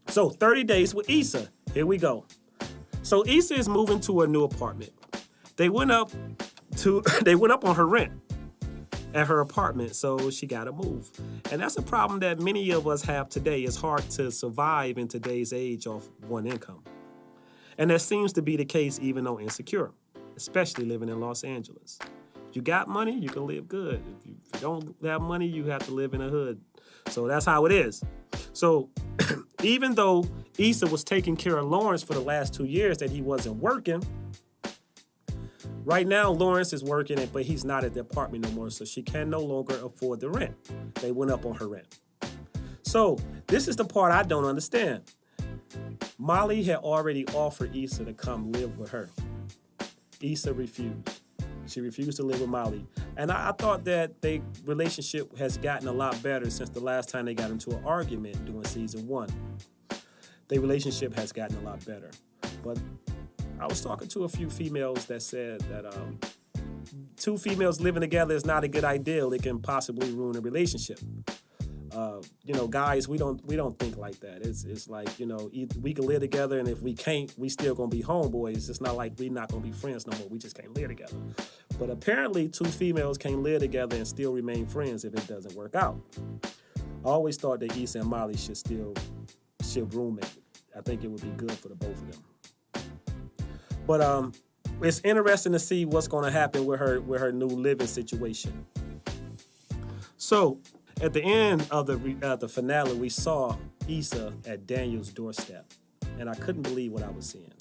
So 30 days with Issa. Here we go. So Issa is moving to a new apartment. They went up they went up on her rent at her apartment, so she got to move. And that's a problem that many of us have today. It's hard to survive in today's age off one income. And that seems to be the case even on Insecure, especially living in Los Angeles. If you got money, you can live good. If you don't have money, you have to live in a hood. So that's how it is. So even though Issa was taking care of Lawrence for the last 2 years that he wasn't working, right now Lawrence is working, but he's not at the apartment no more, so she can no longer afford the rent. They went up on her rent. So this is the part I don't understand. Molly had already offered Issa to come live with her. Issa refused. She refused to live with Molly. And I thought that their relationship has gotten a lot better since the last time they got into an argument during season 1. Their relationship has gotten a lot better. But I was talking to a few females that said that two females living together is not a good idea. It can possibly ruin a relationship. Guys, we don't think like that. It's like, we can live together, and if we can't, we still gonna be homeboys. It's not like we not gonna be friends no more. We just can't live together. But apparently, two females can live together and still remain friends if it doesn't work out. I always thought that Issa and Molly should roommate. I think it would be good for the both of them. But it's interesting to see what's gonna happen with her new living situation. So, at the end of the finale, we saw Issa at Daniel's doorstep, and I couldn't believe what I was seeing.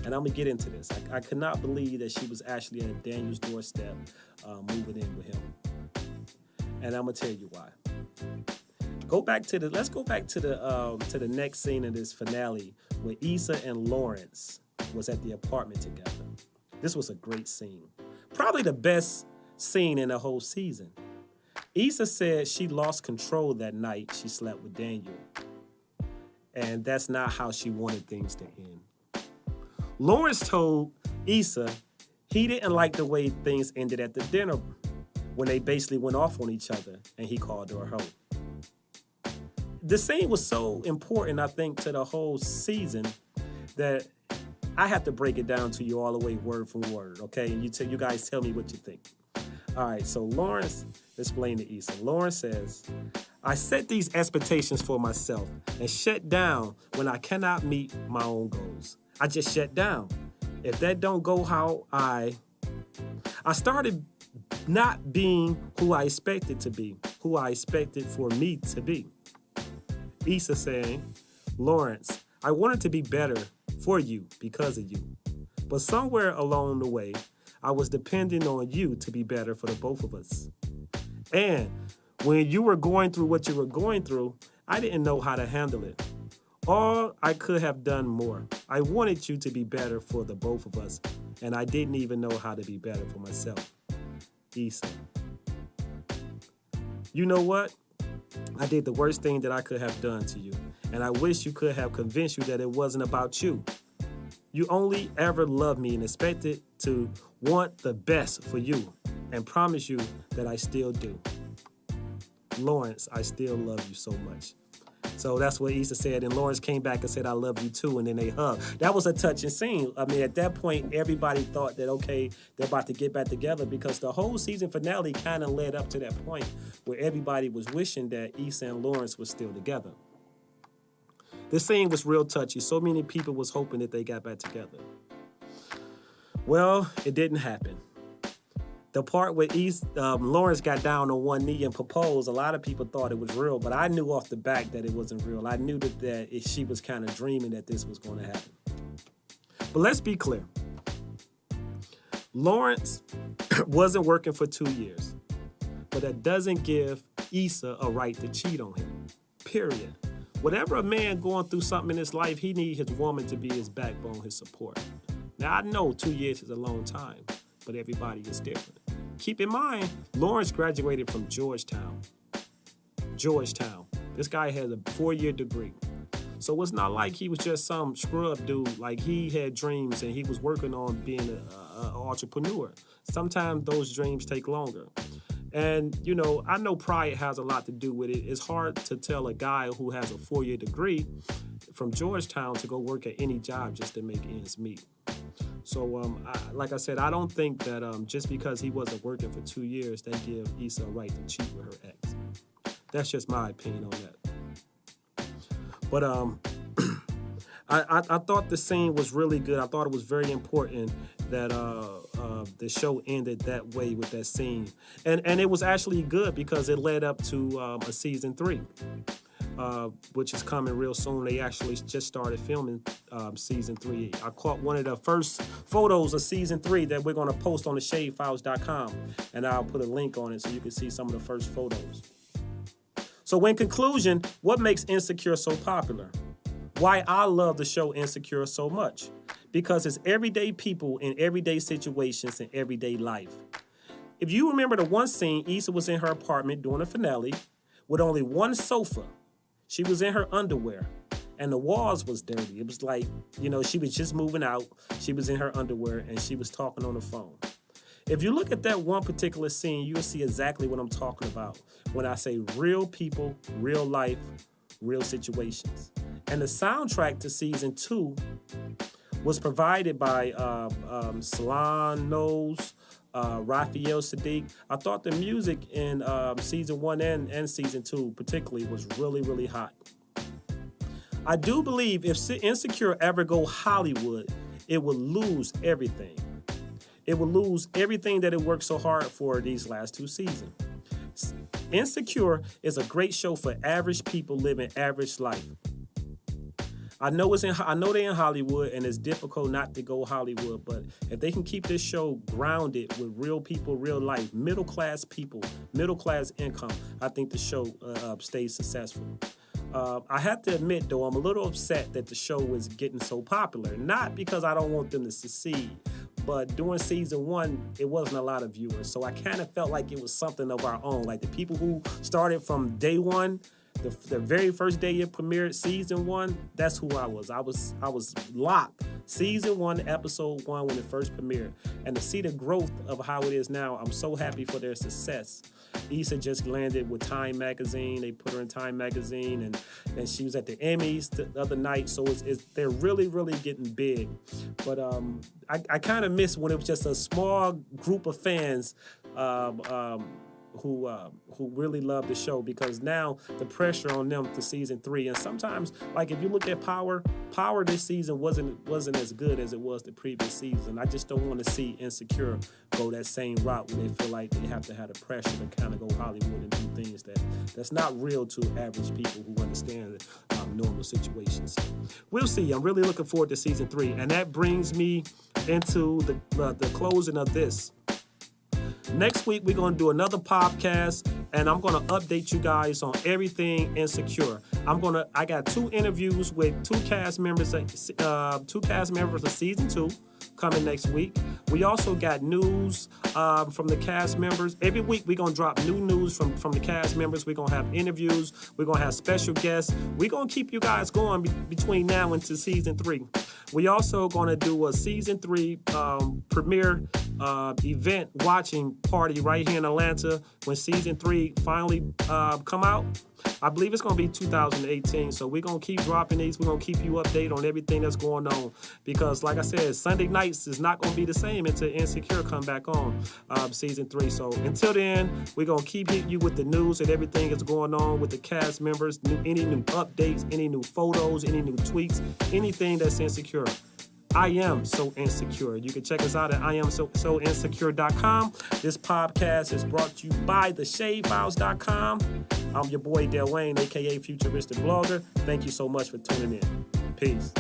And I'm going to get into this. I could not believe that she was actually at Daniel's doorstep moving in with him. And I'm going to tell you why. Let's go back to the next scene in this finale where Issa and Lawrence was at the apartment together. This was a great scene. Probably the best scene in the whole season. Issa said she lost control that night she slept with Daniel. And that's not how she wanted things to end. Lawrence told Issa he didn't like the way things ended at the dinner when they basically went off on each other and he called her a hoe. The scene was so important, I think, to the whole season that I have to break it down to you all the way word for word, okay? And you guys tell me what you think. All right, so Lawrence explained to Issa. Lawrence says, I set these expectations for myself and shut down when I cannot meet my own goals. I just shut down. If that don't go how I started not being who I expected to be, who I expected for me to be. Issa saying, Lawrence, I wanted to be better for you because of you. But somewhere along the way, I was depending on you to be better for the both of us. And when you were going through what you were going through, I didn't know how to handle it. Or I could have done more. I wanted you to be better for the both of us, and I didn't even know how to be better for myself. Issa. You know what? I did the worst thing that I could have done to you, and I wish you could have convinced you that it wasn't about you. You only ever loved me and expected to want the best for you and promise you that I still do. Lawrence, I still love you so much. So that's what Issa said, and Lawrence came back and said, I love you too, and then they hugged. That was a touching scene. I mean, at that point, everybody thought that, okay, they're about to get back together because the whole season finale kind of led up to that point where everybody was wishing that Issa and Lawrence were still together. This scene was real touchy. So many people was hoping that they got back together. Well, it didn't happen. The part where Lawrence got down on one knee and proposed, a lot of people thought it was real, but I knew off the back that it wasn't real. I knew that she was kind of dreaming that this was going to happen. But let's be clear. Lawrence wasn't working for 2 years, but that doesn't give Issa a right to cheat on him, period. Whatever a man going through something in his life, he needs his woman to be his backbone, his support. Now, I know 2 years is a long time, but everybody is different. Keep in mind, Lawrence graduated from Georgetown. This guy has a 4-year degree. So it's not like he was just some scrub dude. Like, he had dreams and he was working on being an entrepreneur. Sometimes those dreams take longer. And, I know pride has a lot to do with it. It's hard to tell a guy who has a 4-year degree from Georgetown to go work at any job just to make ends meet. So, like I said, I don't think that just because he wasn't working for 2 years, that give Issa a right to cheat with her ex. That's just my opinion on that. But I thought the scene was really good. I thought it was very important that the show ended that way with that scene. And it was actually good because it led up to a season 3. Which is coming real soon. They actually just started filming season 3. I caught one of the first photos of season 3 that we're going to post on the shadefiles.com, and I'll put a link on it so you can see some of the first photos. So in conclusion, what makes Insecure so popular? Why I love the show Insecure so much? Because it's everyday people in everyday situations in everyday life. If you remember the one scene, Issa was in her apartment doing a finale with only one sofa. She was in her underwear, and the walls was dirty. It was like, she was just moving out. She was in her underwear, and she was talking on the phone. If you look at that one particular scene, you'll see exactly what I'm talking about when I say real people, real life, real situations. And the soundtrack to season 2 was provided by Salon Knowles, Raphael Sadiq. I thought the music in season 1 and season 2 particularly was really, really hot. I do believe if Insecure ever go Hollywood, it would lose everything. It would lose everything that it worked so hard for these last 2 seasons. Insecure is a great show for average people living average life. I know they're in Hollywood, and it's difficult not to go Hollywood, but if they can keep this show grounded with real people, real life, middle-class people, middle-class income, I think the show stays successful. I have to admit, though, I'm a little upset that the show is getting so popular. Not because I don't want them to succeed, but during season 1, it wasn't a lot of viewers. So I kind of felt like it was something of our own. Like the people who started from day 1, the very first day it premiered, season 1, that's who I was. I was locked. Season 1, episode 1, when it first premiered. And to see the growth of how it is now, I'm so happy for their success. Issa just landed with Time Magazine. They put her in Time Magazine, and she was at the Emmys the other night. So they're really, really getting big. But I kind of miss when it was just a small group of fans who really love the show, because now the pressure on them to season 3, and sometimes, like if you look at Power this season wasn't as good as it was the previous season. I just don't want to see Insecure go that same route where they feel like they have to have the pressure to kind of go Hollywood and do things that's not real to average people who understand normal situations. So we'll see. I'm really looking forward to season 3, and that brings me into the closing of this. Next week, we're going to do another podcast, and I'm going to update you guys on everything Insecure. I got 2 interviews with 2 cast members of season 2 coming next week. We also got news from the cast members. Every week, we're going to drop new news from the cast members. We're going to have interviews. We're going to have special guests. We're going to keep you guys going between now and to season 3. We also going to do a season 3 premiere event watching party right here in Atlanta when season 3 finally come out. I believe it's going to be 2018, so we're going to keep dropping these. We're going to keep you updated on everything that's going on, because like I said, Sunday nights is not going to be the same until Insecure come back on season 3. So until then, we're going to keep hitting you with the news and everything that's going on with the cast members, any new updates, any new photos, any new tweets, anything that's Insecure. I am so insecure. You can check us out at IamSoInsecure.com. This podcast is brought to you by theshadefiles.com. I'm your boy Del Wayne, aka Futuristic Blogger. Thank you so much for tuning in. Peace.